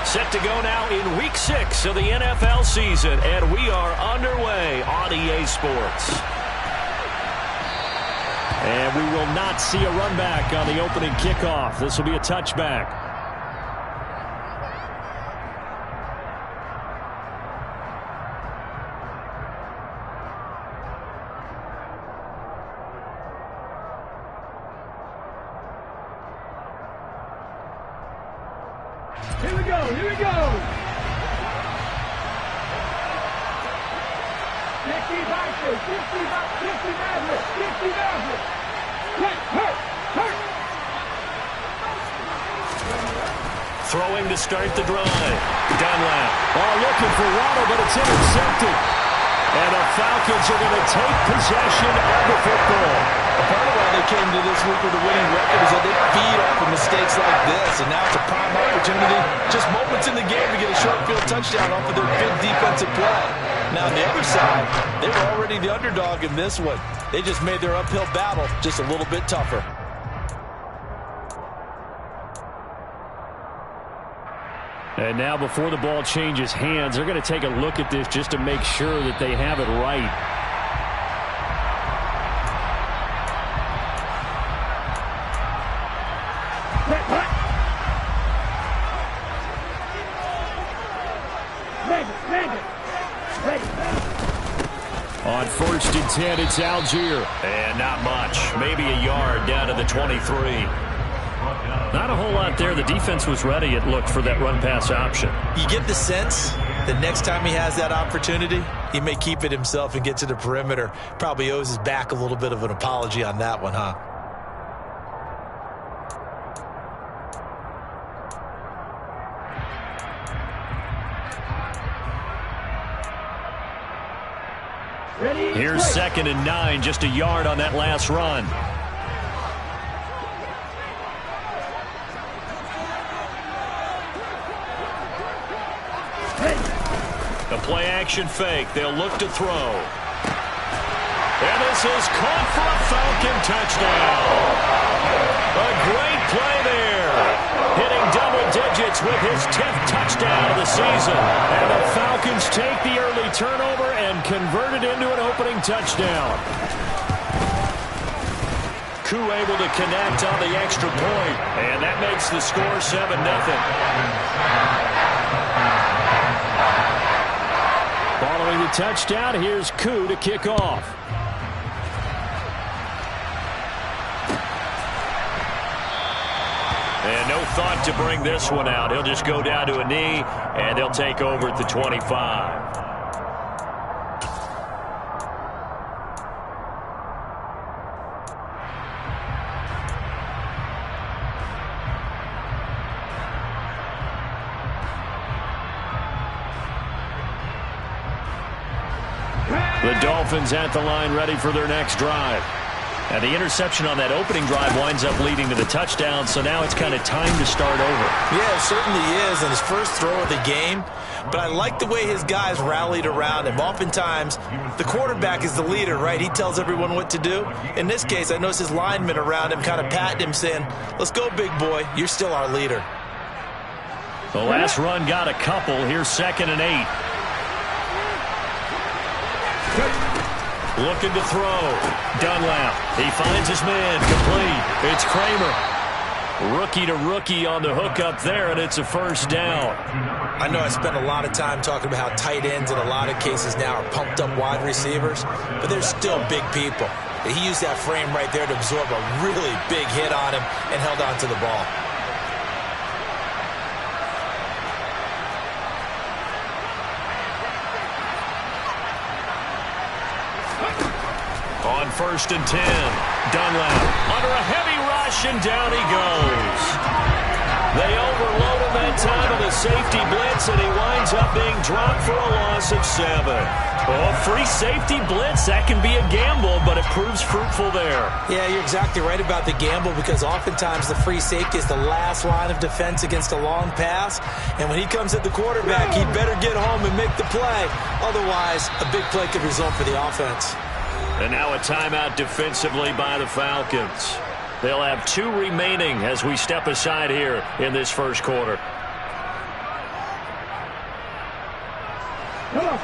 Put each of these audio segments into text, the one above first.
Set to go now in Week 6 of the NFL season, and we are underway on EA Sports. And we will not see a run back on the opening kickoff. This will be a touchback. Here we go, here we go. 50 boxes, 50 Maverick, 50 Maverick. Hurt. Throwing to start the drive. Dunlap. Looking for Waddle, but it's intercepted. And the Falcons are going to take possession of the football. Part of why they came to this week with a winning record is that they feed off of mistakes like this, and now it's a prime opportunity, just moments in the game, to get a short field touchdown off of their big defensive play. Now on the other side, they were already the underdog in this one. They just made their uphill battle just a little bit tougher. And now before the ball changes hands, they're going to take a look at this just to make sure that they have it right. On 1st and 10, it's Algier. And not much. Maybe a yard down to the 23. Not a whole lot there. The defense was ready, it looked, for that run-pass option. You get the sense that next time he has that opportunity, he may keep it himself and get to the perimeter. Probably owes his back a little bit of an apology on that one, huh? Here's 2nd and 9, just a yard on that last run. The play-action fake. They'll look to throw. And this is caught for a Falcon touchdown. A great play there. Hitting double digits with his 10th touchdown of the season. And the Falcons take the early turnover and convert it into an opening touchdown. Koo able to connect on the extra point. And that makes the score 7-0. Following the touchdown, here's Koo to kick off. And no thought to bring this one out. He'll just go down to a knee, and they'll take over at the 25. The Dolphins at the line, ready for their next drive. And the interception on that opening drive winds up leading to the touchdown, so now it's kind of time to start over. Yeah, it certainly is, and his first throw of the game. But I like the way his guys rallied around him. Oftentimes, the quarterback is the leader, right? He tells everyone what to do. In this case, I noticed his linemen around him kind of patting him, saying, "Let's go, big boy. You're still our leader." The last run got a couple. Here's 2nd and 8. Looking to throw. Dunlap. He finds his man. Complete. It's Kramer. Rookie to rookie on the hook up there, and it's a first down. I know I spent a lot of time talking about how tight ends in a lot of cases now are pumped up wide receivers, but they're still big people. He used that frame right there to absorb a really big hit on him and held on to the ball. On 1st and 10, Dunlap under a heavy rush, and down he goes. They overload him that time with a safety blitz, and he winds up being dropped for a loss of 7. Oh, free safety blitz, that can be a gamble, but it proves fruitful there. Yeah, you're exactly right about the gamble, because oftentimes the free safety is the last line of defense against a long pass, and when he comes at the quarterback, he'd better get home and make the play. Otherwise, a big play could result for the offense. And now a timeout defensively by the Falcons. They'll have 2 remaining as we step aside here in this first quarter.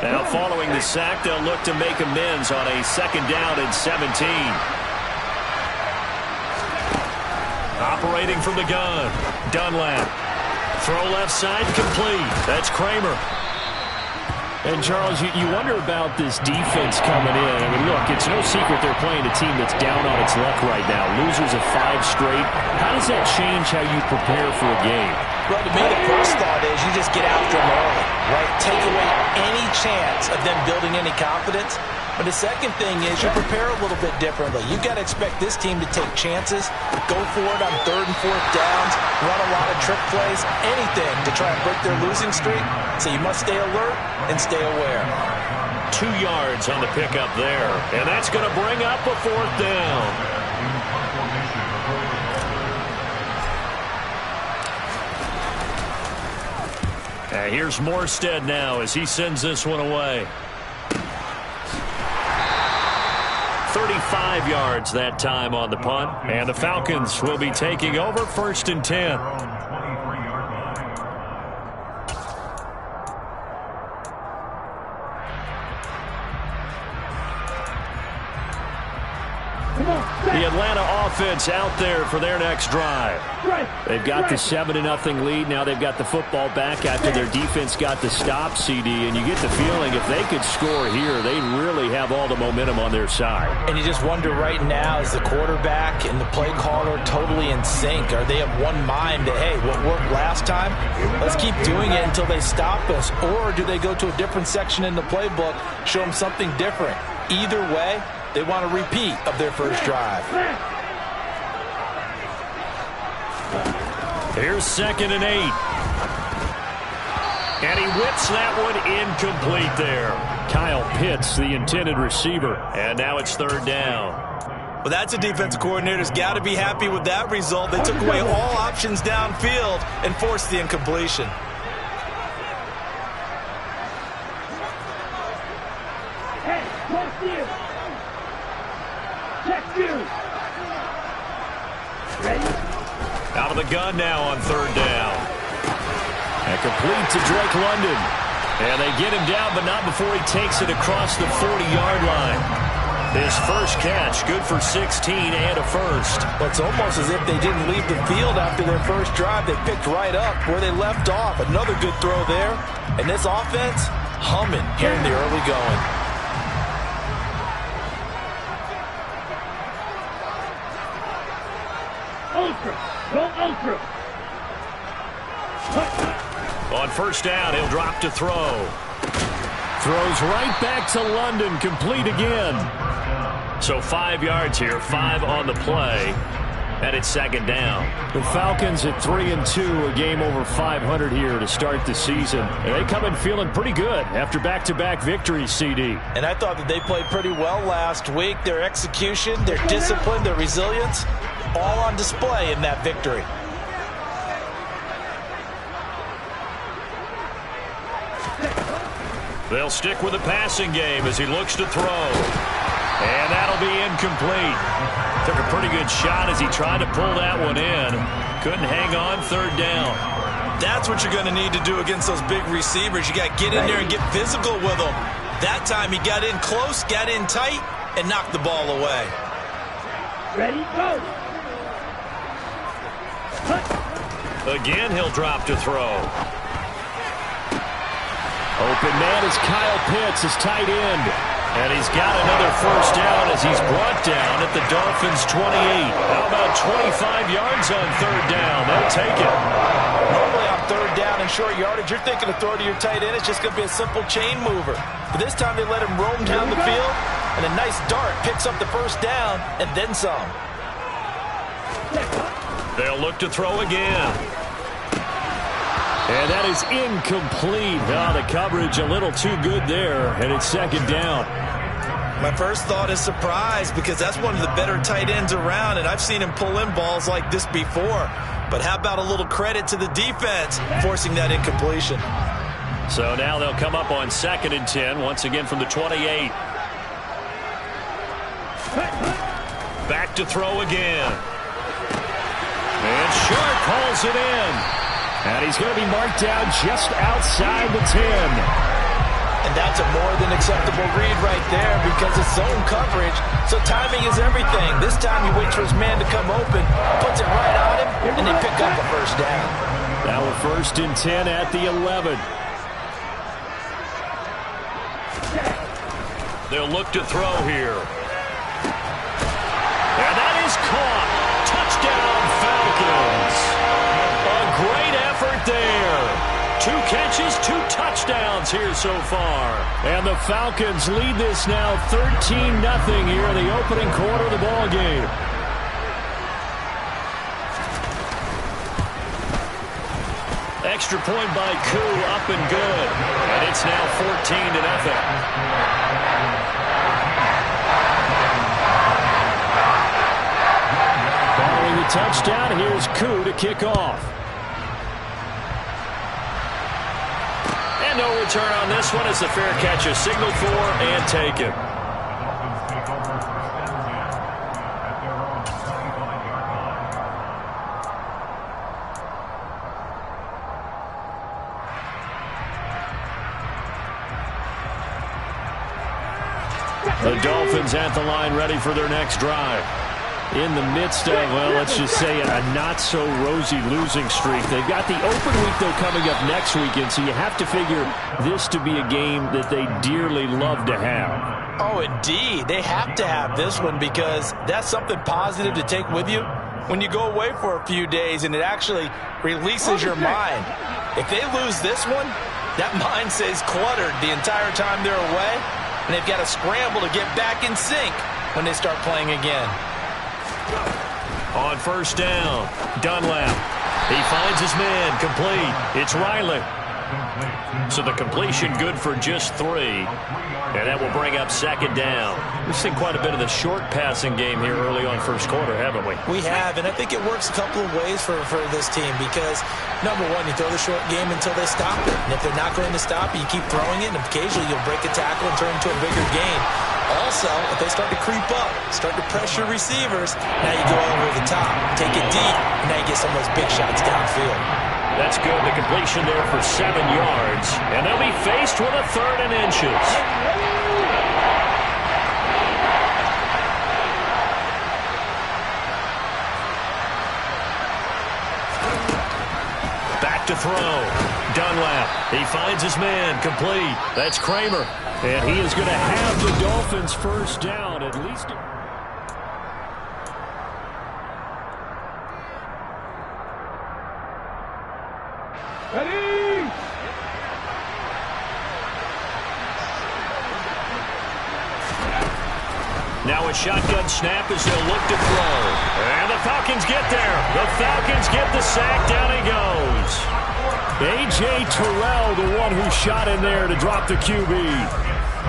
Now following the sack, they'll look to make amends on a 2nd down and 17. Operating from the gun, Dunlap. Throw left side, complete. That's Kramer. And, Charles, you wonder about this defense coming in. I mean, look, it's no secret they're playing a team that's down on its luck right now. Losers of 5 straight. How does that change how you prepare for a game? Well, to me, the first thought is you just get after them early, right? Take away any chance of them building any confidence. But the second thing is you prepare a little bit differently. You've got to expect this team to take chances, go for it on 3rd and 4th downs, run a lot of trick plays, anything to try and break their losing streak. So you must stay alert and stay aware. 2 yards on the pickup there. And that's going to bring up a 4th down. And here's Morstead now as he sends this one away. 35 yards that time on the punt. And the Falcons will be taking over 1st and 10. The Atlanta offense out there for their next drive. They've got the 7-0 lead. Now they've got the football back after their defense got the stop, CD. And you get the feeling if they could score here, they really have all the momentum on their side. And you just wonder right now, is the quarterback and the play caller totally in sync? Are they of one mind that, hey, what worked last time, let's keep doing it until they stop us? Or do they go to a different section in the playbook, show them something different? Either way, they want a repeat of their first drive. Here's 2nd and 8. And he whips that one incomplete there. Kyle Pitts, the intended receiver. And now it's 3rd down. Well, that's a defensive coordinator's got to be happy with that result. They took away all options downfield and forced the incompletion. Out of the gun now on 3rd down. And complete to Drake London. And they get him down, but not before he takes it across the 40-yard line. His first catch, good for 16 and a first. Well, it's almost as if they didn't leave the field after their first drive. They picked right up where they left off. Another good throw there. And this offense, humming here in the early going. Ultra. Go ultra. On 1st down, he'll drop to throw. Throws right back to London, complete again. So 5 yards here, 5 on the play. And it's 2nd down. The Falcons at 3-2, a game over 500 here to start the season. And they come in feeling pretty good after back-to-back victories, CD. And I thought that they played pretty well last week. Their execution, their discipline, their resilience, all on display in that victory. They'll stick with the passing game as he looks to throw. And that'll be incomplete. Took a pretty good shot as he tried to pull that one in. Couldn't hang on, 3rd down. That's what you're going to need to do against those big receivers. You got to get in there and get physical with them. That time he got in close, got in tight, and knocked the ball away. Ready, go. Again, he'll drop to throw. Open man is Kyle Pitts, his tight end. And he's got another first down as he's brought down at the Dolphins' 28. How about 25 yards on 3rd down? They'll take it. Normally on 3rd down and short yardage, you're thinking to throw to your tight end. It's just going to be a simple chain mover. But this time they let him roam down the field, and a nice dart picks up the first down and then some. They'll look to throw again. And that is incomplete. Oh, the coverage a little too good there, and it's 2nd down. My first thought is surprise because that's one of the better tight ends around, and I've seen him pull in balls like this before. But how about a little credit to the defense forcing that incompletion? So now they'll come up on 2nd and 10, once again from the 28. Back to throw again. And Sharp hauls it in. And he's going to be marked down just outside the 10. And that's a more than acceptable read right there because it's zone coverage, so timing is everything. This time he waits for his man to come open, puts it right on him, and they pick up a first down. Now a 1st and 10 at the 11. They'll look to throw here. And that is caught. Touchdown, Falcons. A great effort there. 2 catches, 2 touchdowns here so far. And the Falcons lead this now 13-0 here in the opening quarter of the ball game. Extra point by Koo, up and good. And it's now 14-0. Following the touchdown, here's Koo to kick off. And no return on this one as the fair catch is signaled for and taken. The Dolphins at the line ready for their next drive. In the midst of, well, let's just say a not-so-rosy losing streak. They've got the open week, though, coming up next weekend, so you have to figure this to be a game that they dearly love to have. Oh, indeed. They have to have this one because that's something positive to take with you when you go away for a few days, and it actually releases your mind. If they lose this one, that mind stays cluttered the entire time they're away, and they've got to scramble to get back in sync when they start playing again. On 1st down, Dunlap. He finds his man, complete. It's Riley. So the completion good for just 3. And that will bring up 2nd down. We've seen quite a bit of the short passing game here early on 1st quarter, haven't we? We have, and I think it works a couple of ways for this team because, number one, you throw the short game until they stop it. And if they're not going to stop it, you keep throwing it, and occasionally you'll break a tackle and turn it into a bigger gain. Also, if they start to creep up, start to pressure receivers, now you go over the top, take it deep, and now you get some of those big shots downfield. That's good. The completion there for 7 yards. And they'll be faced with a 3rd and inches. Back to throw. Dunlap. He finds his man. Complete. That's Kramer. And he is going to have the Dolphins' 1st down, at least. Ready! Now a shotgun snap as they'll look to throw. And the Falcons get there. The Falcons get the sack. Down he goes. A.J. Terrell, the one who shot in there to drop the QB.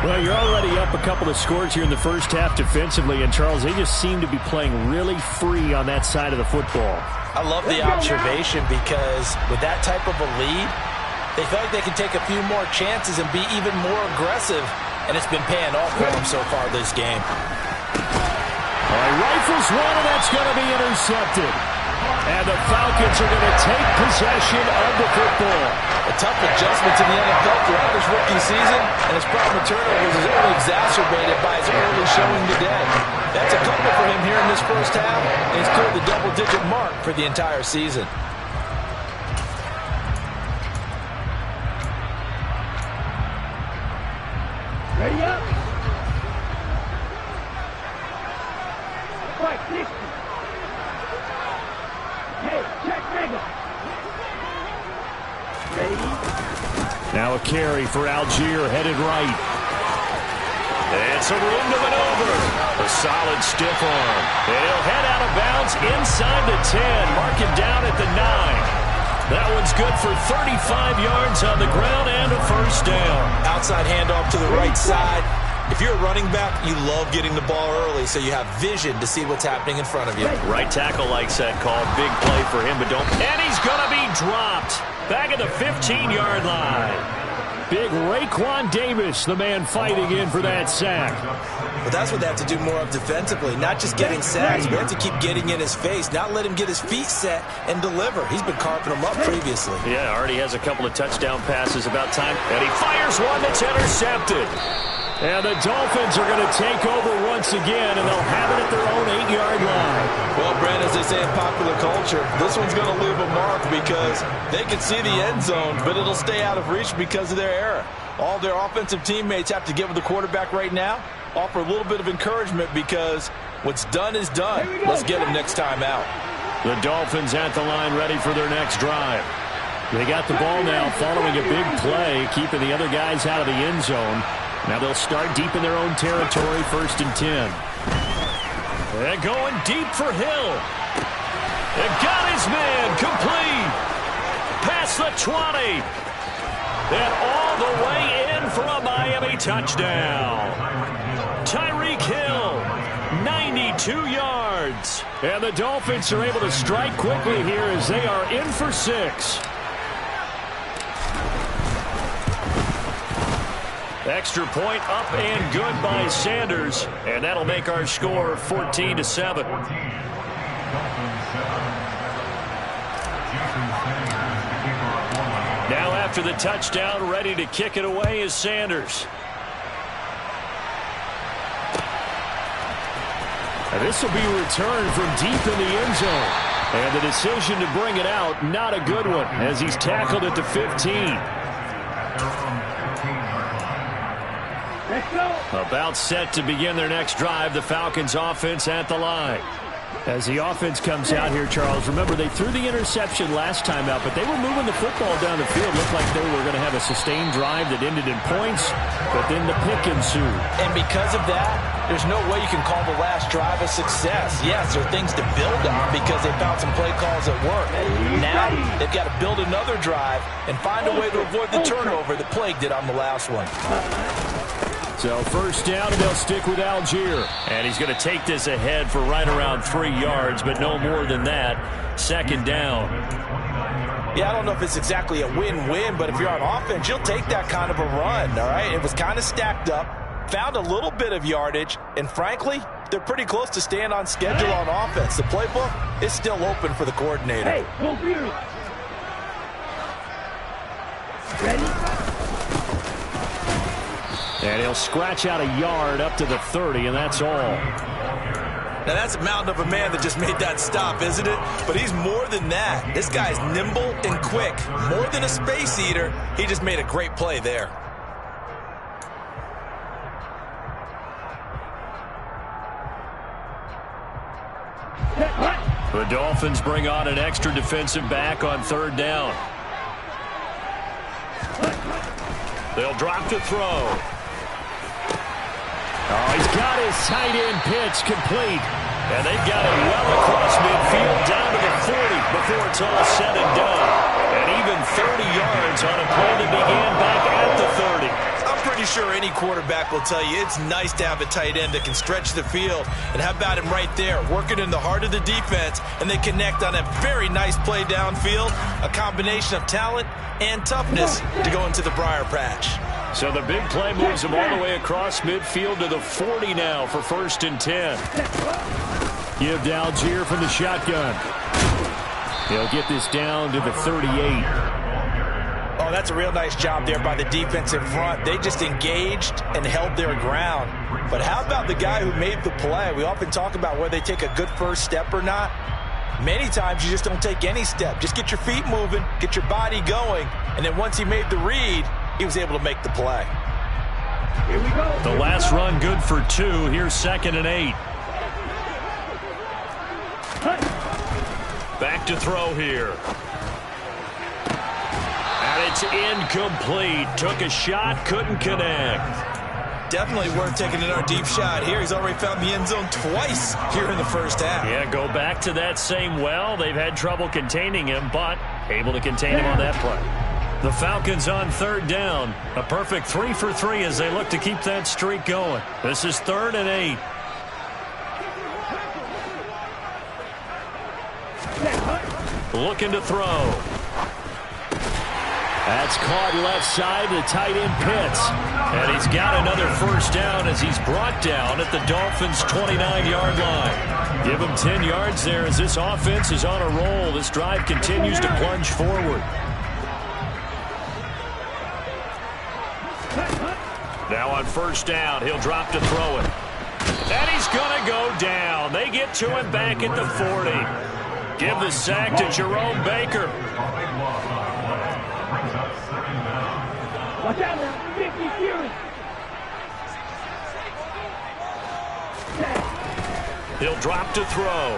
Well, you're already up a couple of scores here in the 1st half defensively, and Charles, they just seem to be playing really free on that side of the football. I love the observation because with that type of a lead, they feel like they can take a few more chances and be even more aggressive, and it's been paying off for them so far this game. All right, rifles one, and that's going to be intercepted. And the Falcons are going to take possession of the football. A tough adjustment to the NFL throughout his rookie season, and his problem with turnovers is only exacerbated by his early showing today. That's a couple for him here in this 1st half, and he's cleared the double-digit mark for the entire season. Ready up! Fight, 60! Hey, check mega! Ready? Now a carry for Algier, headed right. It's a room to maneuver. A solid stiff arm. And he'll head out of bounds inside the 10. Mark him down at the 9. That one's good for 35 yards on the ground and a 1st down. Outside handoff to the right side. If you're a running back, you love getting the ball early so you have vision to see what's happening in front of you. Right tackle likes that call. Big play for him, but don't. And he's going to be dropped. Back at the 15-yard line. Big Raekwon Davis, the man fighting in for that sack. But that's what they have to do more of defensively, not just getting sacks, but they have to keep getting in his face, not let him get his feet set and deliver. He's been carving them up previously. Yeah, already has a couple of touchdown passes, about time. And he fires one that's intercepted. And the Dolphins are going to take over once again, and they'll have it at their own 8-yard line. Well, Brent, as they say in popular culture, this one's going to leave a mark because they can see the end zone, but it'll stay out of reach because of their error. All their offensive teammates have to get with the quarterback right now, offer a little bit of encouragement because what's done is done. Let's get them next time out. The Dolphins at the line ready for their next drive. They got the ball now following a big play, keeping the other guys out of the end zone. Now they'll start deep in their own territory, 1st and 10. They're going deep for Hill. They got his man complete. Past the 20. And all the way in for a Miami touchdown. Tyreek Hill, 92 yards. And the Dolphins are able to strike quickly here as they are in for 6. Extra point up and good by Sanders. And that'll make our score 14-7. Now after the touchdown, ready to kick it away is Sanders. And this will be returned from deep in the end zone. And the decision to bring it out, not a good one, as he's tackled at the 15. About set to begin their next drive, the Falcons offense at the line. As the offense comes out here, Charles, remember they threw the interception last time out, but they were moving the football down the field. Looked like they were going to have a sustained drive that ended in points, but then the pick ensued. And because of that, there's no way you can call the last drive a success. Yes, there are things to build on because they found some play calls that work. Now they've got to build another drive and find a way to avoid the turnover that plagued it on the last one. So 1st down, and they'll stick with Algier. And he's going to take this ahead for right around 3 yards, but no more than that. 2nd down. Yeah, I don't know if it's exactly a win-win, but if you're on offense, you'll take that kind of a run, all right? It was kind of stacked up, found a little bit of yardage, and frankly, they're pretty close to staying on schedule on offense. The playbook is still open for the coordinator. Hey, go here. Ready? And he'll scratch out a yard up to the 30, and that's all. Now, that's a mountain of a man that just made that stop, isn't it? But he's more than that. This guy's nimble and quick. More than a space eater, he just made a great play there. The Dolphins bring on an extra defensive back on 3rd down. They'll drop to throw. Oh, he's got his tight end pitch complete. And they've got it well across midfield down to the 40 before it's all said and done. And even 30 yards on a play that began back at the 30. I'm pretty sure any quarterback will tell you it's nice to have a tight end that can stretch the field. And how about him right there, working in the heart of the defense, and they connect on a very nice play downfield, a combination of talent and toughness to go into the briar patch. So the big play moves him all the way across midfield to the 40 now for 1st and 10. Give to Algier from the shotgun. He'll get this down to the 38. Oh, that's a real nice job there by the defensive front. They just engaged and held their ground. But how about the guy who made the play? We often talk about whether they take a good first step or not. Many times you just don't take any step. Just get your feet moving, get your body going, and then once he made the read, he was able to make the play. Here we go. The last run good for 2. Here's 2nd and 8. Back to throw here. And it's incomplete. Took a shot, couldn't connect. Definitely worth taking another deep shot here. He's already found the end zone twice here in the first half. Yeah, go back to that same well. They've had trouble containing him, but able to contain him on that play. The Falcons on 3rd down. A perfect 3 for 3 as they look to keep that streak going. This is 3rd and 8. Looking to throw. That's caught left side to tight end Pitts. And he's got another first down as he's brought down at the Dolphins' 29-yard line. Give him 10 yards there as this offense is on a roll. This drive continues to plunge forward. Now on first down, he'll drop to throw it. And he's going to go down. They get to him back at the 40. Give the sack to Jerome Baker. Watch out now, 50 Fury. He'll drop to throw.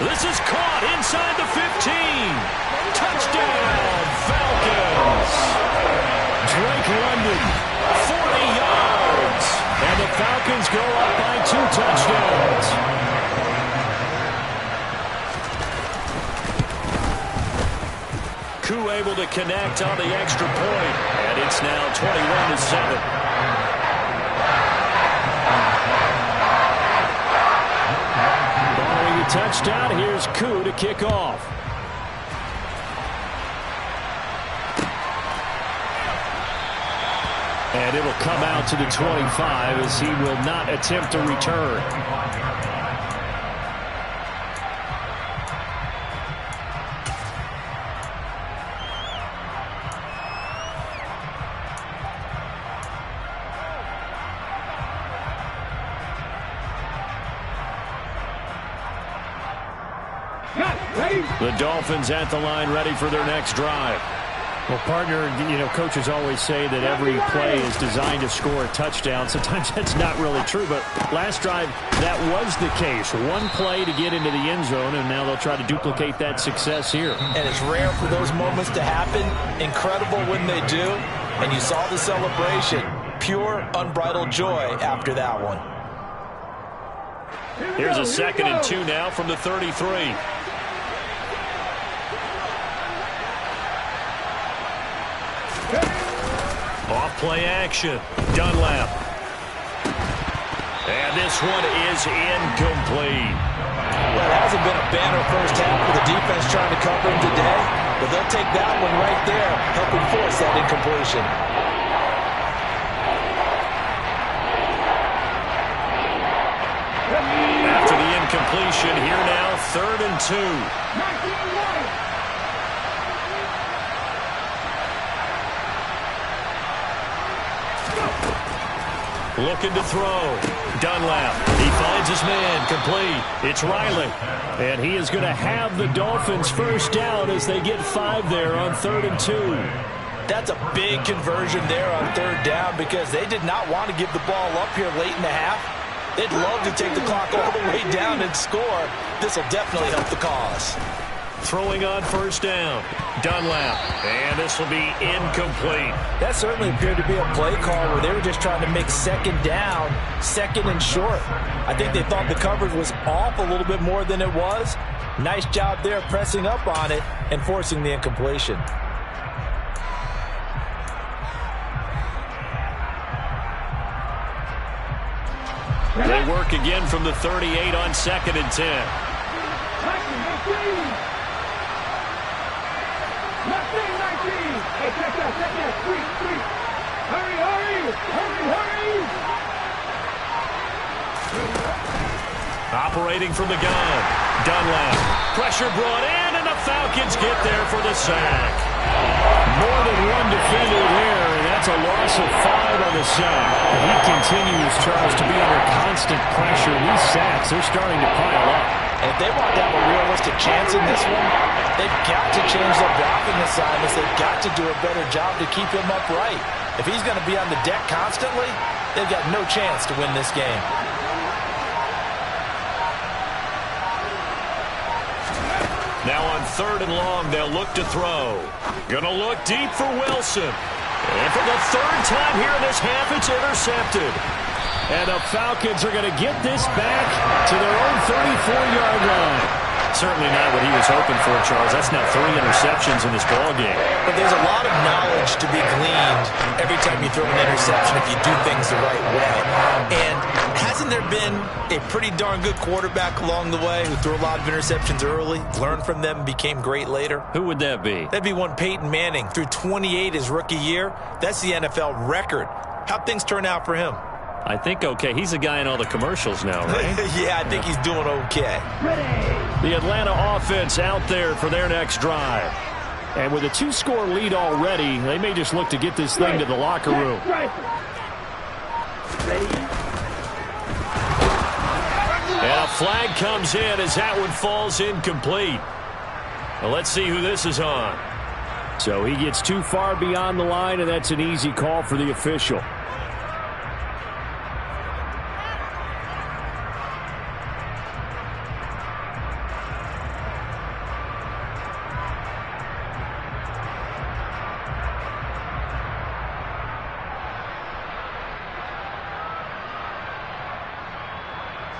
This is caught inside the 15. Touchdown, Falcons. Drake London, 40 yards. and the Falcons go up by 2 touchdowns. Koo able to connect on the extra point, and it's now 21-7. Following the touchdown, here's Koo to kick off. And it'll come out to the 25 as he will not attempt to return. The Dolphins at the line ready for their next drive. Well, partner, coaches always say that every play is designed to score a touchdown. Sometimes that's not really true, but last drive, that was the case. One play to get into the end zone, and now they'll try to duplicate that success here. And it's rare for those moments to happen. Incredible when they do. And you saw the celebration. Pure, unbridled joy after that one. Here's a 2nd and 2 now from the 33. Off play action. Dunlap. And this one is incomplete. Well, it hasn't been a banner first half for the defense trying to cover him today, but they'll take that one right there, helping force that incompletion. After the incompletion, here now, 3rd and 2. Looking to throw. Dunlap. He finds his man. Complete. It's Riley. And he is going to have the Dolphins first down as they get 5 there on 3rd and 2. That's a big conversion there on 3rd down because they did not want to give the ball up here late in the half. They'd love to take the clock all the way down and score. This will definitely help the cause. Throwing on first down. Dunlap. And this will be incomplete. That certainly appeared to be a play call where they were just trying to make 2nd down, 2nd and short. I think they thought the coverage was off a little bit more than it was. Nice job there pressing up on it and forcing the incompletion. They work again from the 38 on 2nd and 10. Operating from the gun. Dunlap. Pressure brought in, and the Falcons get there for the sack. More than one defender there, and that's a loss of 5 on the sack. He continues, Charles, to be under constant pressure. These sacks, they're starting to pile up. And if they want to have a realistic chance in this one, they've got to change their blocking assignments. They've got to do a better job to keep him upright. If he's going to be on the deck constantly, they've got no chance to win this game. Now on 3rd and long, they'll look to throw. Gonna look deep for Wilson. And for the 3rd time here in this half, it's intercepted. And the Falcons are going to get this back to their own 34-yard line. Certainly not what he was hoping for, Charles. That's now 3 interceptions in this ballgame. But there's a lot of knowledge to be gleaned every time you throw an interception if you do things the right way. And hasn't Hasn't there been a pretty darn good quarterback along the way who threw a lot of interceptions early, learned from them, and became great later? Who would that be? That'd be one Peyton Manning. Threw 28 his rookie year. That's the NFL record. How'd things turn out for him? I think okay. He's a guy in all the commercials now, right? Yeah, I think he's doing okay. The Atlanta offense out there for their next drive. And with a 2-score lead already, they may just look to get this thing to the locker room. And a flag comes in as that one falls incomplete. Well, let's see who this is on. So he gets too far beyond the line, and that's an easy call for the official.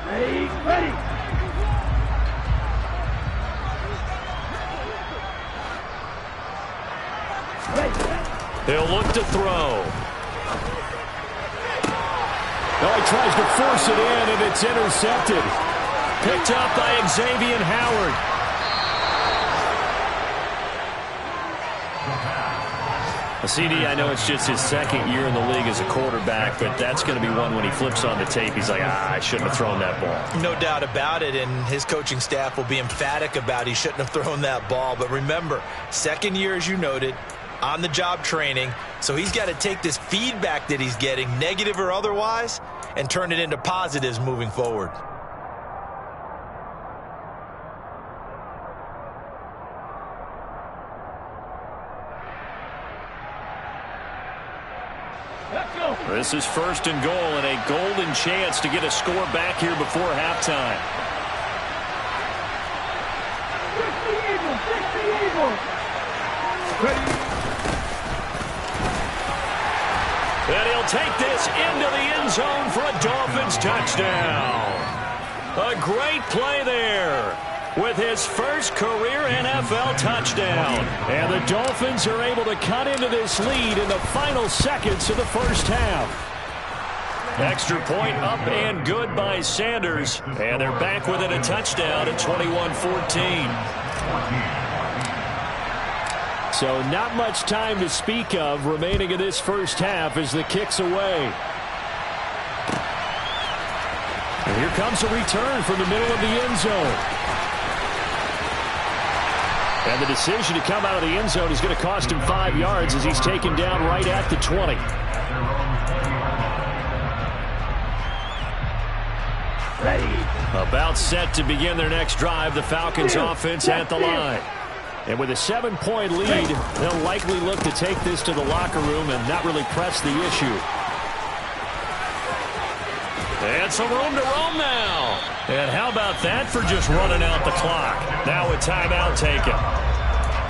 Ready. He'll look to throw. Oh, he tries to force it in, and it's intercepted. Picked up by Xavier Howard. CD, I know it's just his second year in the league as a quarterback, but that's going to be one when he flips on the tape. He's like, I shouldn't have thrown that ball. No doubt about it, and his coaching staff will be emphatic about he shouldn't have thrown that ball. But remember, second year, as you noted, on-the-job training, so he's got to take this feedback that he's getting, negative or otherwise, and turn it into positives moving forward. This is 1st and goal and a golden chance to get a score back here before halftime. And he'll take this into the end zone for a Dolphins touchdown. A great play there with his first career NFL touchdown. And the Dolphins are able to cut into this lead in the final seconds of the first half. Extra point up and good by Sanders. And they're back within a touchdown at 21-14. So not much time to speak of remaining in this first half as the kick's away. And here comes a return from the middle of the end zone. And the decision to come out of the end zone is going to cost him 5 yards as he's taken down right at the 20. About set to begin their next drive, the Falcons offense at the line. And with a 7-point lead, they'll likely look to take this to the locker room and not really press the issue. And some room to roam now. And how about that for just running out the clock? Now a timeout taken.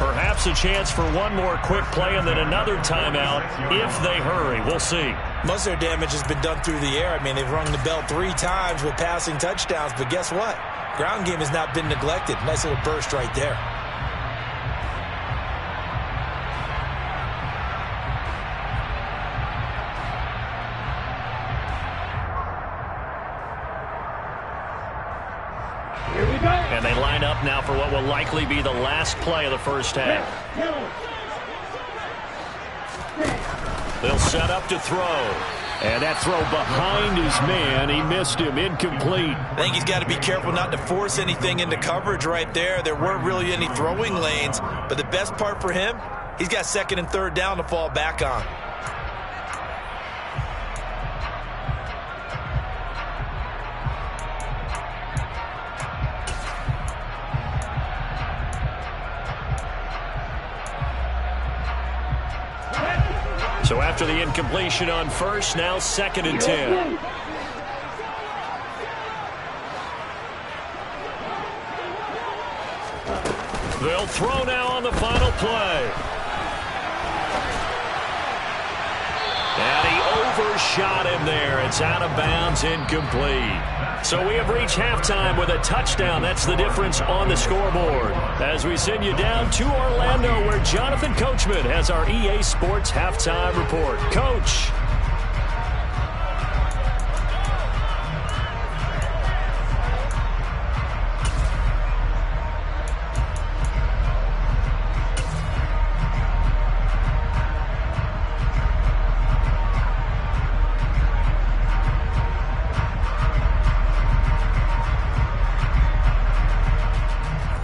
Perhaps a chance for one more quick play and then another timeout if they hurry. We'll see. Most of their damage has been done through the air. I mean, they've rung the bell 3 times with passing touchdowns, but guess what? Ground game has not been neglected. Nice little burst right there. And they line up now for what will likely be the last play of the first half. They'll set up to throw. And that throw behind his man, he missed him, incomplete. I think he's got to be careful not to force anything into coverage right there. There weren't really any throwing lanes, but the best part for him, he's got 2nd and 3rd down to fall back on. So after the incompletion on first, now 2nd and 10. They'll throw now on the final play. And he overshot him there. It's out of bounds, incomplete. So we have reached halftime with a touchdown. That's the difference on the scoreboard. As we send you down to Orlando, where Jonathan Coachman has our EA Sports Halftime Report. Coach.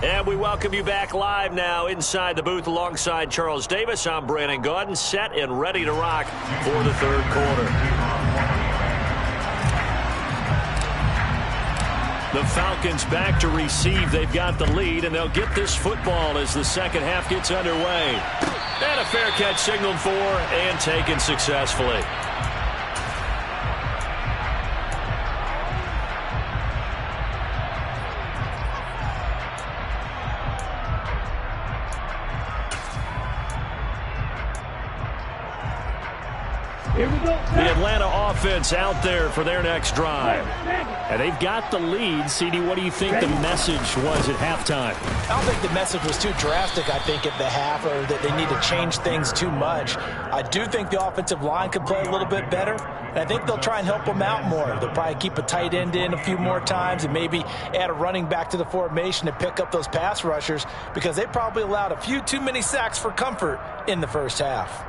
And we welcome you back live now inside the booth alongside Charles Davis. I'm Brandon Gaudin, set and ready to rock for the third quarter. The Falcons back to receive. They've got the lead, and they'll get this football as the second half gets underway. And a fair catch signaled for and taken successfully. Here we go. The Atlanta offense out there for their next drive. And they've got the lead. CD, what do you think the message was at halftime? I don't think the message was too drastic, I think, at the half, or that they need to change things too much. I do think the offensive line could play a little bit better, and I think they'll try and help them out more. They'll probably keep a tight end in a few more times and maybe add a running back to the formation to pick up those pass rushers, because they probably allowed a few too many sacks for comfort in the first half.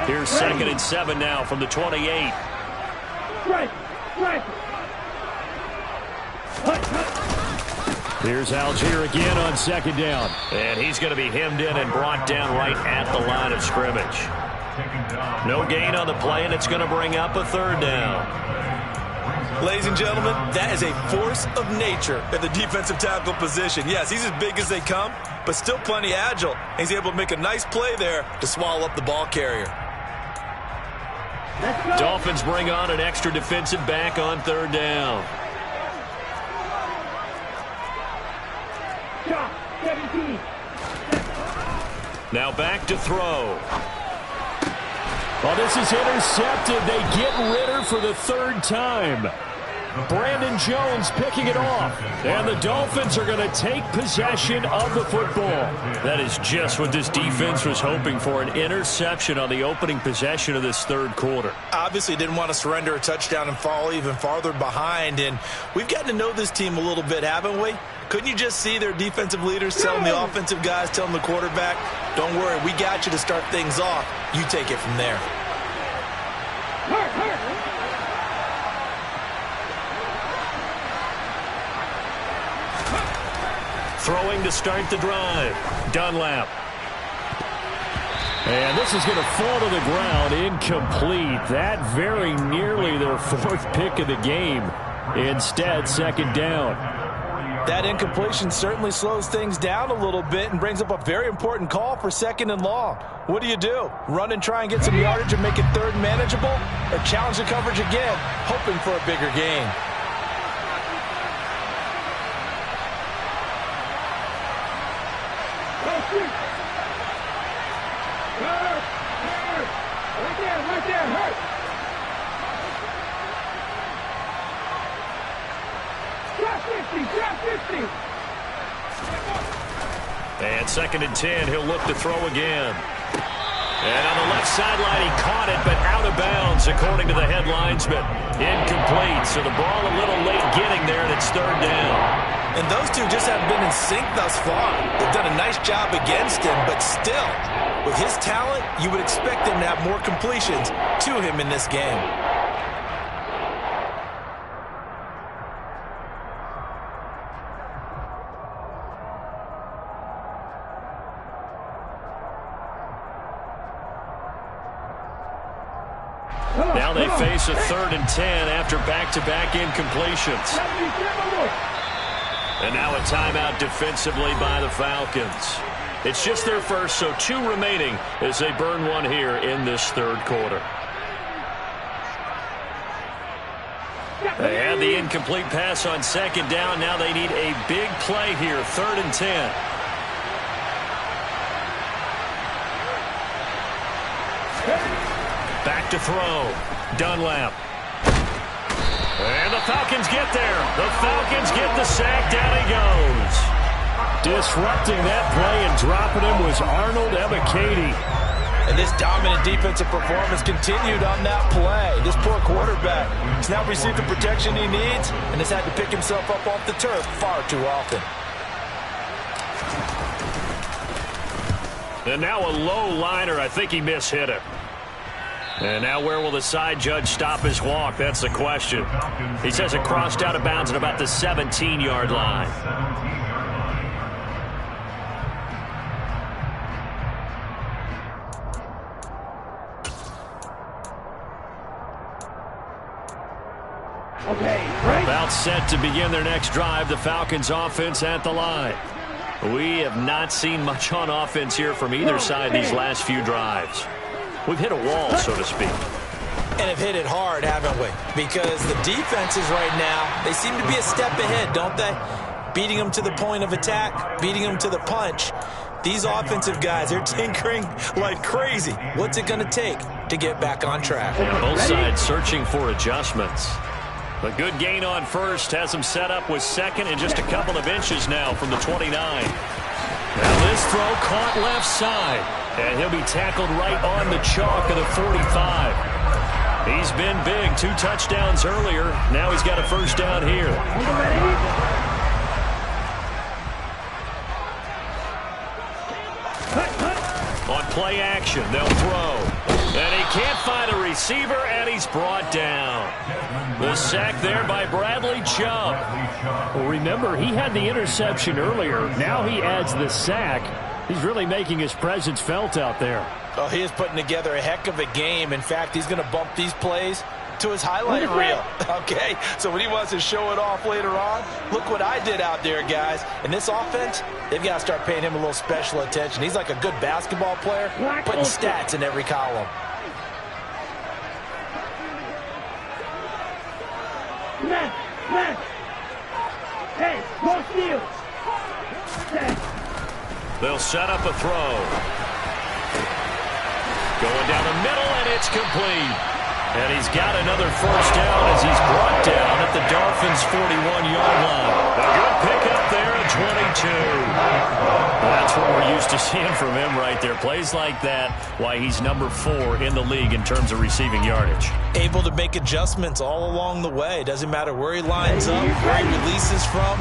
Here's 2nd and 7 now from the 28. Right. Here's Algier again on 2nd down. And he's going to be hemmed in and brought down right at the line of scrimmage. No gain on the play, and it's going to bring up a 3rd down. Ladies and gentlemen, that is a force of nature at the defensive tackle position. Yes, he's as big as they come, but still plenty agile. He's able to make a nice play there to swallow up the ball carrier. Dolphins bring on an extra defensive back on 3rd down. 17. Now back to throw. Well, this is intercepted. They get Ritter for the 3rd time. Brandon Jones picking it off. And the Dolphins are going to take possession of the football. That is just what this defense was hoping for, an interception on the opening possession of this 3rd quarter. Obviously didn't want to surrender a touchdown and fall even farther behind. And we've gotten to know this team a little bit, haven't we? Couldn't you just see their defensive leaders telling the offensive guys, telling the quarterback, don't worry, we got you to start things off. You take it from there. Throwing to start the drive. Dunlap. And this is going to fall to the ground, incomplete. That very nearly their 4th pick of the game. Instead, 2nd down. That incompletion certainly slows things down a little bit and brings up a very important call for 2nd and long. What do? Run and try and get some yardage and make it 3rd manageable? Or challenge the coverage again, hoping for a bigger gain? And 2nd and 10, he'll look to throw again. And on the left sideline, he caught it, but out of bounds, according to the headlinesman. Incomplete, so the ball a little late getting there, and it's 3rd down. And those two just haven't been in sync thus far. They've done a nice job against him, but still, with his talent, you would expect him to have more completions to him in this game. Now they face a 3rd and 10 after back-to-back incompletions. And now a timeout defensively by the Falcons. It's just their first, so 2 remaining as they burn one here in this 3rd quarter. They had the incomplete pass on 2nd down. Now they need a big play here, 3rd and 10. Back to throw. Dunlap. And the Falcons get there. The Falcons get the sack. Down he goes. Disrupting that play and dropping him was Arnold Ebiketie. And this dominant defensive performance continued on that play. This poor quarterback has now received the protection he needs and has had to pick himself up off the turf far too often. And now a low liner. I think he mishit it. And now where will the side judge stop his walk? That's the question. He says it crossed out of bounds at about the 17-yard line. About set to begin their next drive, the Falcons offense at the line. We have not seen much on offense here from either side these last few drives. We've hit a wall, so to speak. And have hit it hard, haven't we? Because the defenses right now, they seem to be a step ahead, don't they? Beating them to the point of attack, beating them to the punch. These offensive guys, they're tinkering like crazy. What's it going to take to get back on track? And both sides searching for adjustments. A good gain on first has him set up with second and just a couple of inches now from the 29. Now this throw caught left side. And he'll be tackled right on the chalk of the 45. He's been big. 2 touchdowns earlier. Now he's got a first down here. On play action, they'll throw. And he can't find a receiver, and he's brought down. The sack there by Bradley Chubb. Well, remember, he had the interception earlier. Now he adds the sack. He's really making his presence felt out there. Oh, he is putting together a heck of a game. In fact, he's going to bump these plays to his highlight reel. Okay, so when he wants to show it off later on, look what I did out there, guys. And this offense, they've got to start paying him a little special attention. He's like a good basketball player, putting stats in every column. Hey, go steal. They'll set up a throw. Going down the middle, and it's complete. And he's got another first down as he's brought down at the Dolphins' 41-yard line. A good pickup there at 22. That's what we're used to seeing from him right there. Plays like that, why he's number 4 in the league in terms of receiving yardage. Able to make adjustments all along the way. Doesn't matter where he lines up, where he releases from.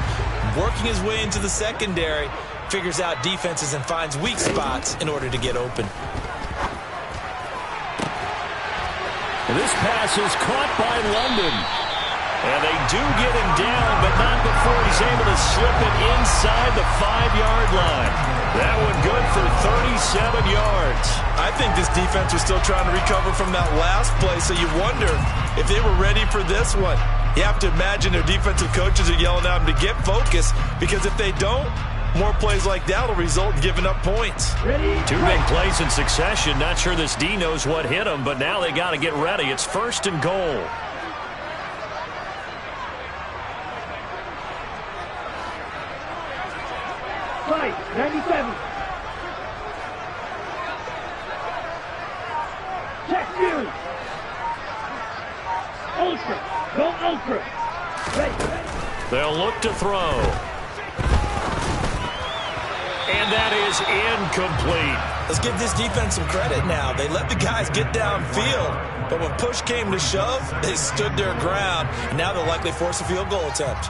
Working his way into the secondary. Figures out defenses and finds weak spots in order to get open. This pass is caught by London. And they do get him down, but not before he's able to slip it inside the 5-yard line. That one good for 37 yards. I think this defense was still trying to recover from that last play, so you wonder if they were ready for this one. You have to imagine their defensive coaches are yelling at them to get focused, because if they don't, more plays like that will result in giving up points. 2 big plays in succession. Not sure this D knows what hit him, but now they got to get ready. It's first and goal. Fight, 97. Check you. Ultra. Go ultra. Ready. They'll look to throw. And that is incomplete. Let's give this defense some credit now. They let the guys get downfield, but when push came to shove, they stood their ground. And now they'll likely force a field goal attempt.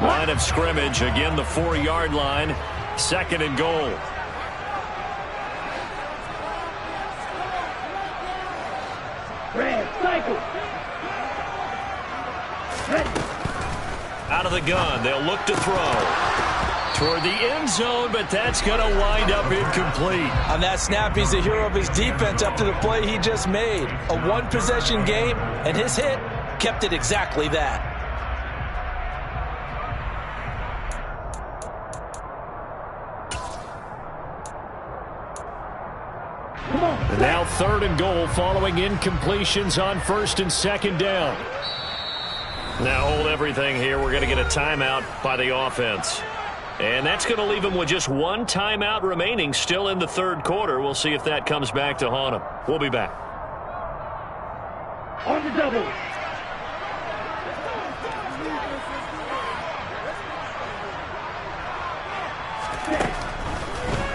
Line of scrimmage, again the 4-yard line, second and goal. Red, cycle. Ready. Out of the gun, they'll look to throw. Toward the end zone, but that's going to wind up incomplete. On that snap, he's the hero of his defense up to the play he just made. A one-possession game, and his hit kept it exactly that. And now 3rd and goal following incompletions on 1st and 2nd down. Now hold everything here. We're going to get a timeout by the offense. And that's going to leave them with just 1 timeout remaining still in the 3rd quarter. We'll see if that comes back to haunt them. We'll be back. On the double.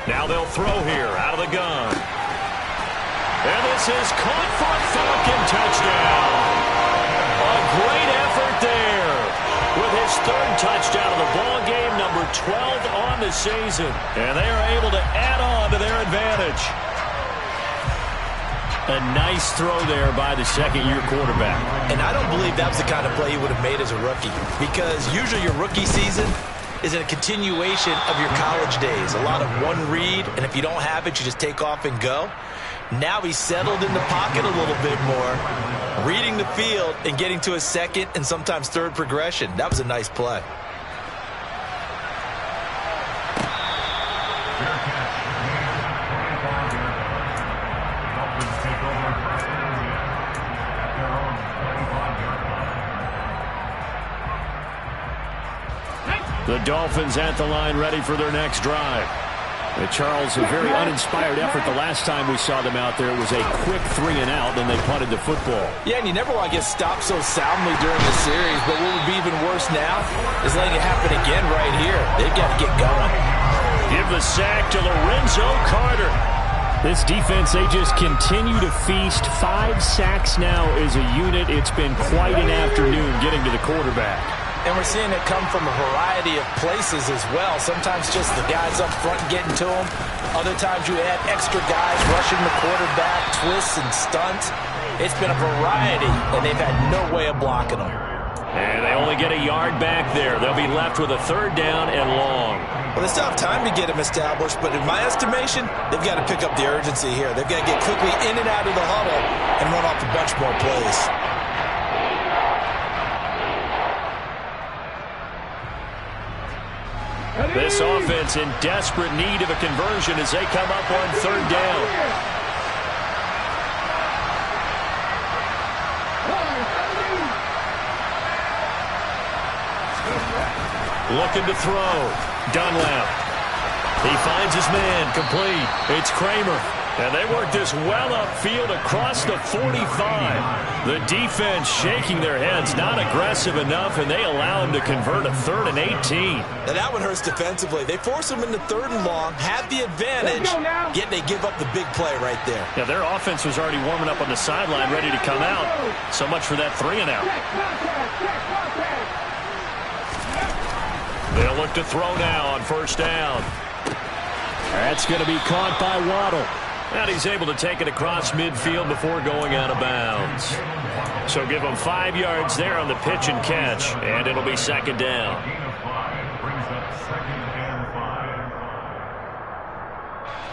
Now they'll throw here out of the gun. And this is caught for a Falcon touchdown. A great effort there with his 3rd touchdown of the ball game, number 12 on the season. And they are able to add advantage. A nice throw there by the second-year quarterback. And I don't believe that was the kind of play he would have made as a rookie, because usually your rookie season is a continuation of your college days. A lot of one read, and if you don't have it, you just take off and go. Now he's settled in the pocket a little bit more, reading the field and getting to a second and sometimes third progression. That was a nice play. The Dolphins at the line, ready for their next drive. Charles, a very uninspired effort the last time we saw them out there. It was a quick 3-and-out, then they punted the football. Yeah, and you never want to get stopped so soundly during the series, but what would be even worse now is letting it happen again right here. They've got to get going. Give the sack to Lorenzo Carter. This defense, they just continue to feast. 5 sacks now as a unit. It's been quite an afternoon getting to the quarterback. And we're seeing it come from a variety of places as well. Sometimes just the guys up front getting to him. Other times you add extra guys rushing the quarterback, twists and stunts. It's been a variety, and they've had no way of blocking them. And they only get a yard back there. They'll be left with a 3rd down and long. Well, they still have time to get him established, but in my estimation, they've got to pick up the urgency here. They've got to get quickly in and out of the huddle and run off a bunch more plays. This offense in desperate need of a conversion as they come up on 3rd down. Looking to throw. Dunlap. He finds his man, complete. It's Kramer. And they work this well upfield across the 45. The defense shaking their heads, not aggressive enough, and they allow him to convert a 3rd and 18. Now that one hurts defensively. They force him into 3rd and long, have the advantage, yet they give up the big play right there. Yeah, their offense was already warming up on the sideline, ready to come out. So much for that 3-and-out. They'll look to throw now on 1st down. That's going to be caught by Waddle. And he's able to take it across midfield before going out of bounds. So give him 5 yards there on the pitch and catch, and it'll be 2nd down.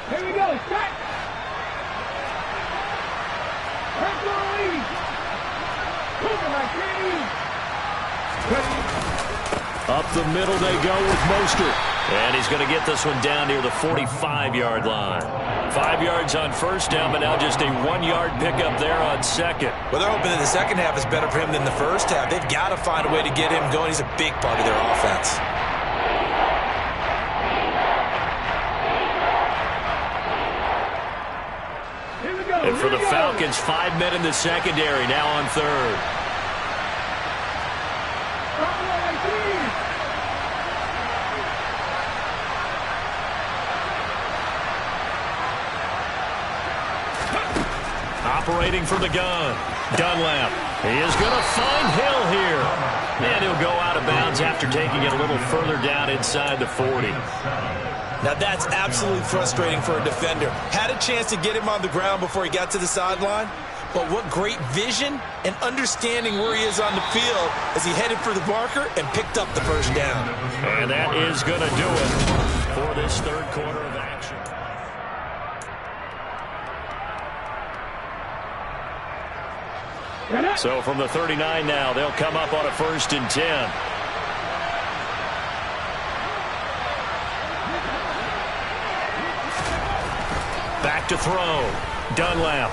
Here we go, set! Up the middle they go with Mostert. And he's going to get this one down near the 45-yard line. 5 yards on 1st down, but now just a 1-yard pickup there on 2nd. Well, they're hoping that the second half is better for him than the first half. They've got to find a way to get him going. He's a big part of their offense. And for the Falcons, 5 men in the secondary, now on 3rd. Operating from the gun. Dunlap. He is going to find Hill here. And he'll go out of bounds after taking it a little further down inside the 40. Now that's absolutely frustrating for a defender. Had a chance to get him on the ground before he got to the sideline. But what great vision and understanding where he is on the field as he headed for the marker and picked up the 1st down. And that is going to do it for this 3rd quarter of action. So from the 39 now, they'll come up on a 1st and 10. Back to throw. Dunlap.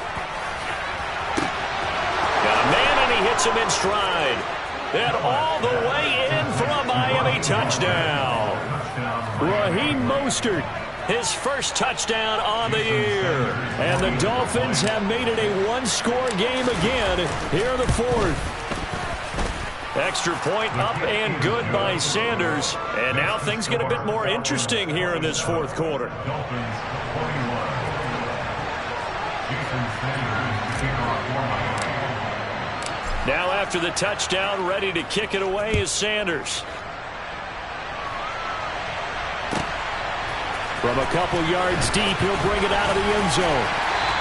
Got a man, and he hits him in stride. And all the way in for a Miami touchdown. Raheem Mostert, his first touchdown on the year. And the Dolphins have made it a 1-score game again here in the 4th. Extra point up and good by Sanders. And now things get a bit more interesting here in this 4th quarter. Now after the touchdown, ready to kick it away is Sanders. From a couple yards deep, he'll bring it out of the end zone.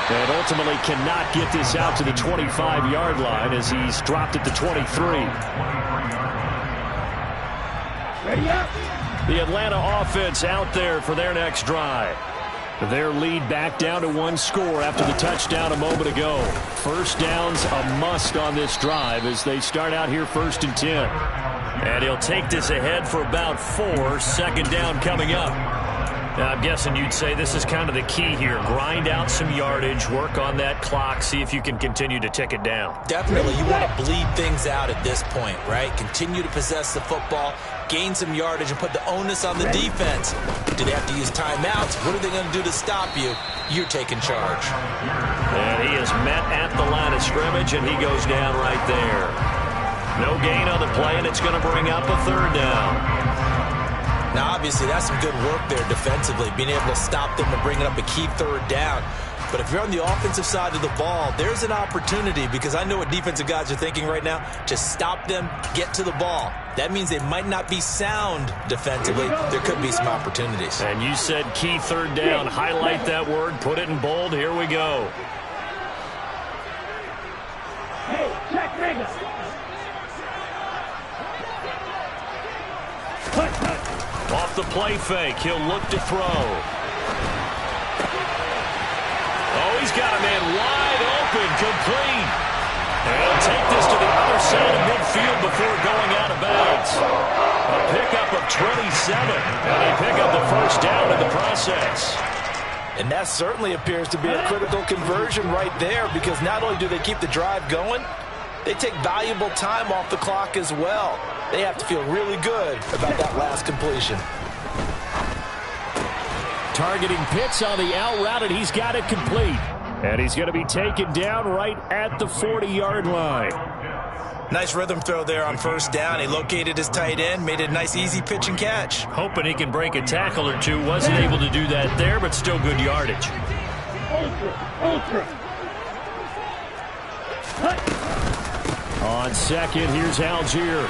And ultimately cannot get this out to the 25-yard line as he's dropped at the 23. Ready up. The Atlanta offense out there for their next drive. Their lead back down to one score after the touchdown a moment ago. First down's a must on this drive as they start out here 1st and 10. And he'll take this ahead for about 4. Second down coming up. Now, I'm guessing you'd say this is kind of the key here. Grind out some yardage, work on that clock, see if you can continue to tick it down. Definitely, you want to bleed things out at this point, right? Continue to possess the football, gain some yardage, and put the onus on the defense. Do they have to use timeouts? What are they going to do to stop you? You're taking charge. And he is met at the line of scrimmage, and he goes down right there. No gain on the play, and it's going to bring up a 3rd down. Now, obviously, that's some good work there defensively, being able to stop them and bring up a key 3rd down. But if you're on the offensive side of the ball, there's an opportunity, because I know what defensive guys are thinking right now. Just stop them, get to the ball. That means they might not be sound defensively. There could be some opportunities. And you said key 3rd down. Highlight that word, put it in bold. Here we go. Hey, check Rager. Off the play fake, he'll look to throw. Oh, he's got a man wide open, complete. And he'll take this to the other side of midfield before going out of bounds. A pickup of 27, and they pick up the 1st down in the process. And that certainly appears to be a critical conversion right there, because not only do they keep the drive going, they take valuable time off the clock as well. They have to feel really good about that last completion. Targeting Pitts on the out route, and he's got it complete. And he's going to be taken down right at the 40-yard line. Nice rhythm throw there on 1st down. He located his tight end, made a nice easy pitch and catch. Hoping he can break a tackle or two. Wasn't able to do that there, but still good yardage. Ultra. On 2nd, here's Algier.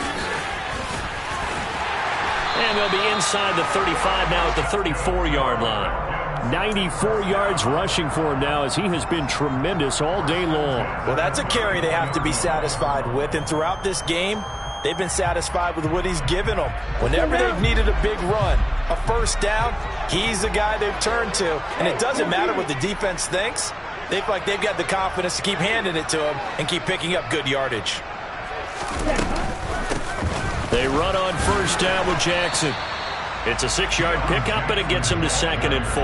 And they'll be inside the 35 now at the 34-yard line. 94 yards rushing for him now as he has been tremendous all day long. Well, that's a carry they have to be satisfied with. And throughout this game, they've been satisfied with what he's given them. Whenever they've needed a big run, a 1st down, he's the guy they've turned to. And it doesn't matter what the defense thinks. They feel like they've got the confidence to keep handing it to him and keep picking up good yardage. They run on 1st down with Jackson. It's a 6-yard pickup, and it gets him to 2nd and 4.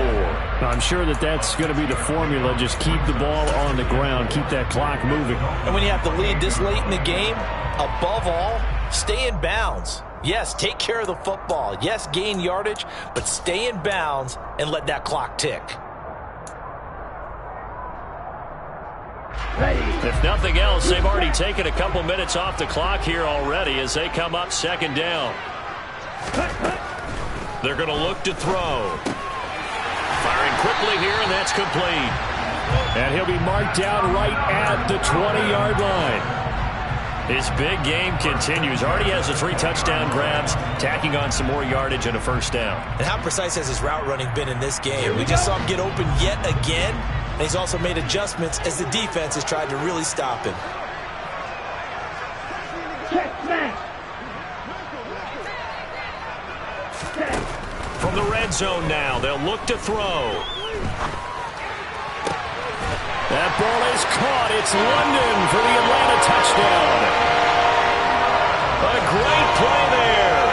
I'm sure that's going to be the formula. Just keep the ball on the ground. Keep that clock moving. And when you have the lead this late in the game, above all, stay in bounds. Yes, take care of the football. Yes, gain yardage, but stay in bounds and let that clock tick. If nothing else, they've already taken a couple minutes off the clock here already as they come up 2nd down. They're going to look to throw. Firing quickly here, and that's complete. And he'll be marked down right at the 20-yard line. His big game continues. Already has the 3 touchdown grabs, tacking on some more yardage and a 1st down. And how precise has his route running been in this game? We just saw him get open yet again. And he's also made adjustments as the defense has tried to really stop him. From the red zone now, they'll look to throw. That ball is caught. It's London for the Atlanta touchdown. A great play there.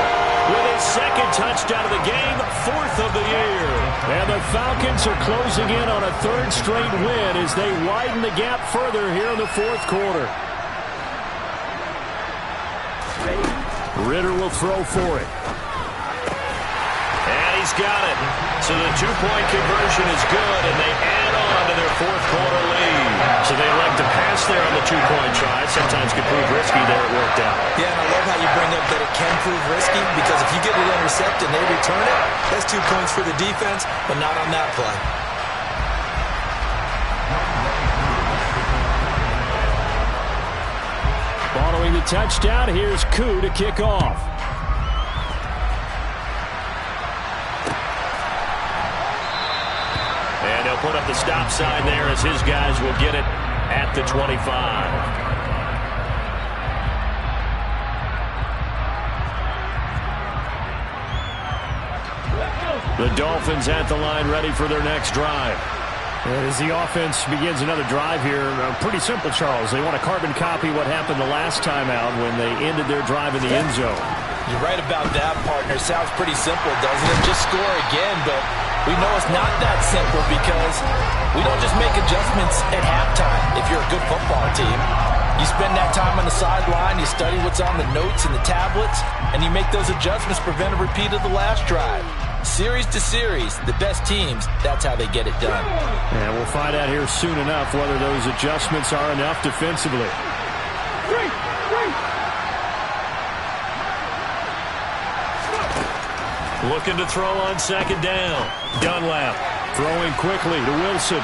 With his 2nd touchdown of the game, 4th of the year. And the Falcons are closing in on a 3rd straight win as they widen the gap further here in the 4th quarter. Ritter will throw for it. And he's got it. So the 2-point conversion is good, and they add on to their 4th quarter lead. So they elect to pass there on the 2-point try. Sometimes can prove risky there. It worked out. Yeah, and I love how you bring up that it can prove risky, because if you get it intercepted and they return it, that's 2 points for the defense, but not on that play. Following the touchdown, here's Koo to kick off. put up the stop sign there as his guys will get it at the 25. The Dolphins at the line, ready for their next drive. As the offense begins another drive here, pretty simple, Charles. They want to carbon copy what happened the last time out when they ended their drive in the end zone. You're right about that, partner. Sounds pretty simple, doesn't it? Just score again, but we know it's not that simple because we don't just make adjustments at halftime if you're a good football team. You spend that time on the sideline, you study what's on the notes and the tablets, and you make those adjustments to prevent a repeat of the last drive. Series to series, the best teams, that's how they get it done. And we'll find out here soon enough whether those adjustments are enough defensively. Looking to throw on second down. Dunlap throwing quickly to Wilson.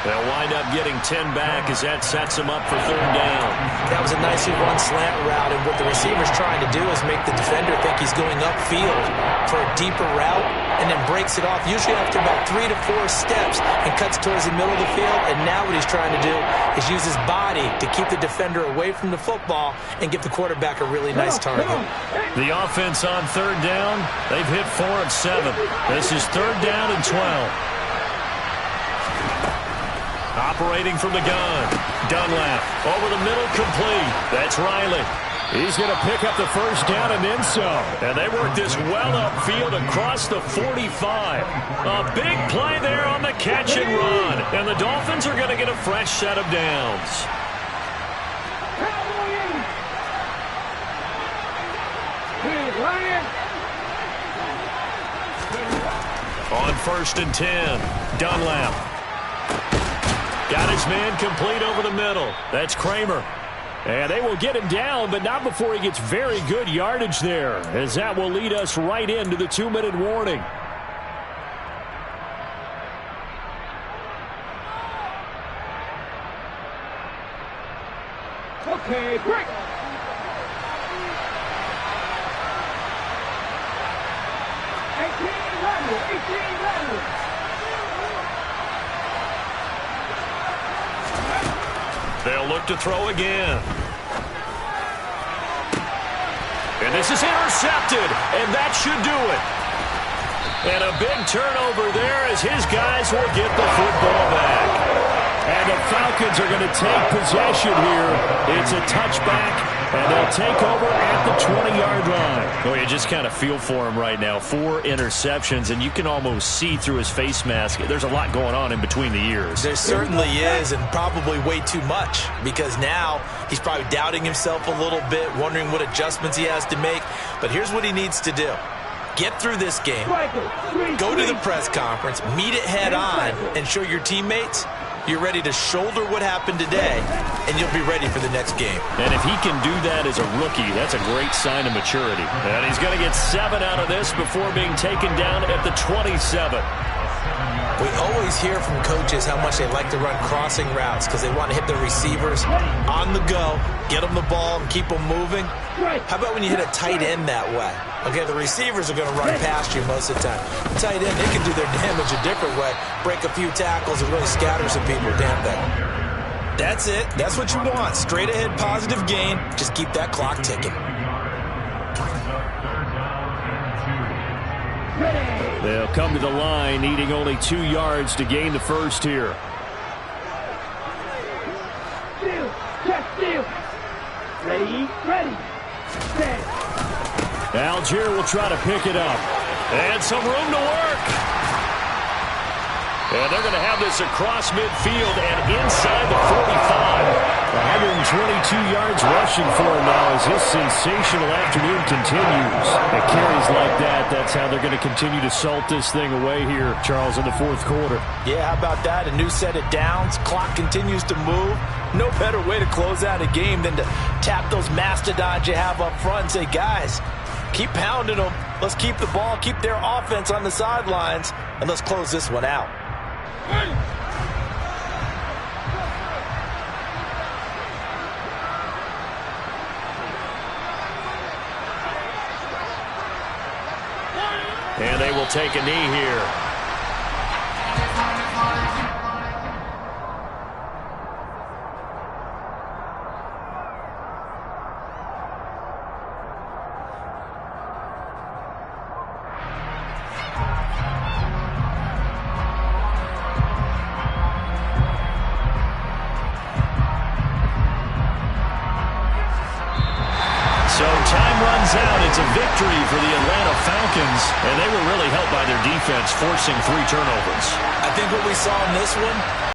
They'll wind up getting 10 back as that sets them up for third down. That was a nicely run slant route, and what the receiver's trying to do is make the defender think he's going upfield for a deeper route and then breaks it off, usually after about 3 to 4 steps, and cuts towards the middle of the field. And now what he's trying to do is use his body to keep the defender away from the football and give the quarterback a really nice target. The offense on third down, they've hit 4 of 7. This is third down and 12. Operating from the gun. Dunlap over the middle, complete. That's Riley. He's going to pick up the first down and then some. And they work this well upfield across the 45. A big play there on the catch and run. And the Dolphins are going to get a fresh set of downs. On first and 10, Dunlap. Got his man complete over the middle. That's Kramer. And they will get him down, but not before he gets very good yardage there, as that will lead us right into the 2-minute warning. Okay, break. They'll look to throw again. And this is intercepted, and that should do it. And a big turnover there as his guys will get the football back. And the Falcons are going to take possession here. It's a touchback, and they'll take over at the 20-yard line. Well, you just kind of feel for him right now. 4 interceptions, and you can almost see through his face mask. There's a lot going on in between the ears. There certainly is, and probably way too much, because now he's probably doubting himself a little bit, wondering what adjustments he has to make. But here's what he needs to do. Get through this game, go to the press conference, meet it head on, and show your teammates you're ready to shoulder what happened today, and you'll be ready for the next game. And if he can do that as a rookie, that's a great sign of maturity. And he's going to get 7 out of this before being taken down at the 27. We always hear from coaches how much they like to run crossing routes because they want to hit their receivers on the go, get them the ball, and keep them moving. How about when you hit a tight end that way? Okay, the receivers are going to run past you most of the time. The tight end, they can do their damage a different way, break a few tackles and really scatter some people, can't they? That's it. That's what you want. Straight ahead, positive gain. Just keep that clock ticking. They'll come to the line, needing only 2 yards to gain the first here. Steal, check, steal. Ready, set. Algier will try to pick it up. And some room to work. And they're going to have this across midfield and inside the 45. 122 yards rushing for him now as this sensational afternoon continues. It carries like that. That's how they're going to continue to salt this thing away here, Charles, in the fourth quarter. Yeah, how about that? A new set of downs. Clock continues to move. No better way to close out a game than to tap those mastodons you have up front and say, guys, keep pounding them. Let's keep the ball, keep their offense on the sidelines, and let's close this one out. And they will take a knee here. time runs out. It's a victory for the Atlanta Falcons, and they were really helped by their defense, forcing 3 turnovers. I think what we saw in this one,